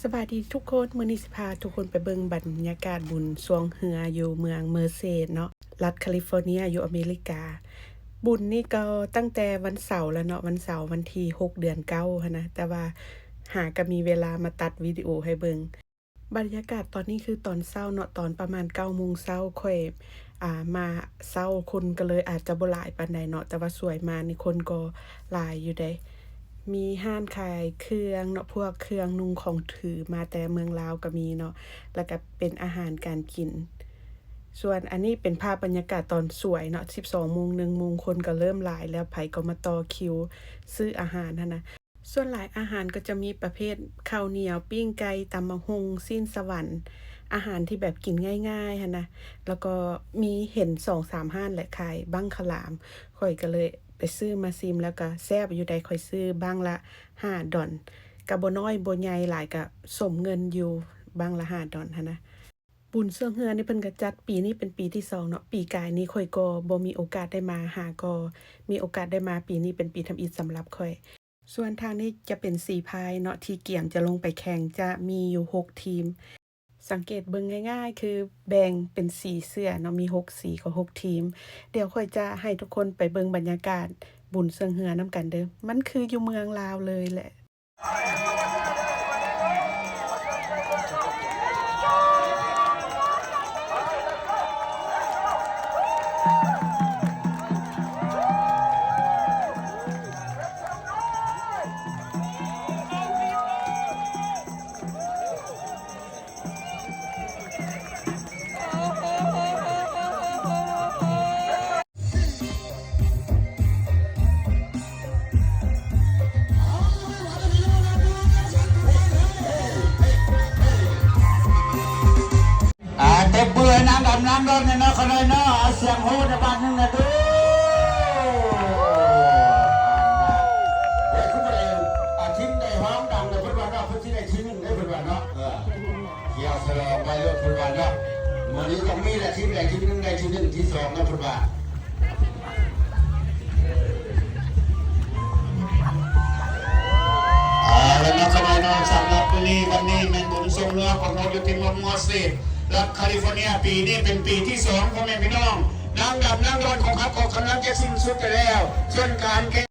สบายดีทุกคนมื้อนี้สิพาทุกคนไปเบิ่งบรรยากาศบุญสวงเรืออยู่เมืองเมอร์เซย์เนาะรัฐแคลิฟอร์เนียอยู่อเมริกา บุญนี่ก็ตั้งแต่วันเสาร์แล้วเนาะวันเสาร์วันที่6เดือน9หั้นนะแต่ว่าหาก็มีเวลามาตัดวิดีโอให้เบิ่งบรรยากาศตอนนี้คือตอนเช้าเนาะตอนประมาณ9 โมงเช้าค่อยมาเช้าคนก็เลยอาจจะบ่หลายปานใดเนาะแต่ว่าสวยมานี่คนก็หลายอยู่เด้มีห้านขายเครื่องเนาะพวกเครื่องนุ่งของถือมาแต่เมืองลาวก็มีเนาะแล้วก็เป็นอาหารการกินส่วนอันนี้เป็นภาพบรรยากาศตอนสวยเนาะ12 โมง1 โมงคนก็เริ่มหลายแล้วไผก็มาต่อคิวซื้ออาหารหั้นนะส่วนหลายอาหารก็จะมีประเภทข้าวเหนียวปิ้งไก่ตำบักหุ่งสิ้นสวรรค์อาหารที่แบบกินง่ายๆหั้นนะแล้วก็มีเห็น 2-3 ห้านแหละขายบั้งขาวหลามข้อยก็เลยไปซื้อมาซิมแล้วก็แซ่บอยู่ใดค่อยซื้อบ้างละ$5ก็บ่น้อยบ่ใหญ่หลายก็สมเงินอยู่บ้างละ$5หั้นนะบุญเสื่องเฮือนี่เพิ่นก็จัดปีนี้เป็นปีที่2เนาะปีกายนี้ข้อยก็บ่มีโอกาสได้มาหาก็มีโอกาสได้มาปีนี้เป็นปีทำอิฐสำหรับข้อยส่วนทางนี้จะเป็นสีพายเนาะที่เกี่ยมจะลงไปแข่งจะมีอยู่6ทีมสังเกตเบิ่งง่ายๆคือแบ่งเป็นสีเสื้อเนาะมี6สีก็6ทีมเดี๋ยวค่อยจะให้ทุกคนไปเบิ่งบรรยากาศบุญเสื่องเฮือนำกันเด้อมันคืออยู่เมืองลาวเลยแหละเต็มเบื่อน้ำดำน้ำร้อนเนี่ยเนาะเขาเลยเนาะเอาเสียงโหดบ้านนึงนะดูเฮ้ยคุณอะไรทิ้งได้ห้องดังเลยเพื่อนบ้านเนาะเพื่อนที่ได้ทิ้งได้เพื่อนบ้านเนาะเกี่ยวสลองไปเลยเพื่อนบ้านเนาะวันนี้ต้องมีแหละทิ้งได้ทิ้งหนึ่งได้ทิ้งหนึ่งที่2นะเพื่อนบ้านแล้วนักแสดงนอกสำหรับวันนี้แมงบุญทรงเรือของเราอยู่ที่เมืองมอสซีรัฐแคลิฟอร์เนียปีนี้เป็นปีที่2พ่อแม่พี่น้องนางดำนางร้อนของเขาของคณะจะสิ้นสุดไปแล้วส่วนการแข่ง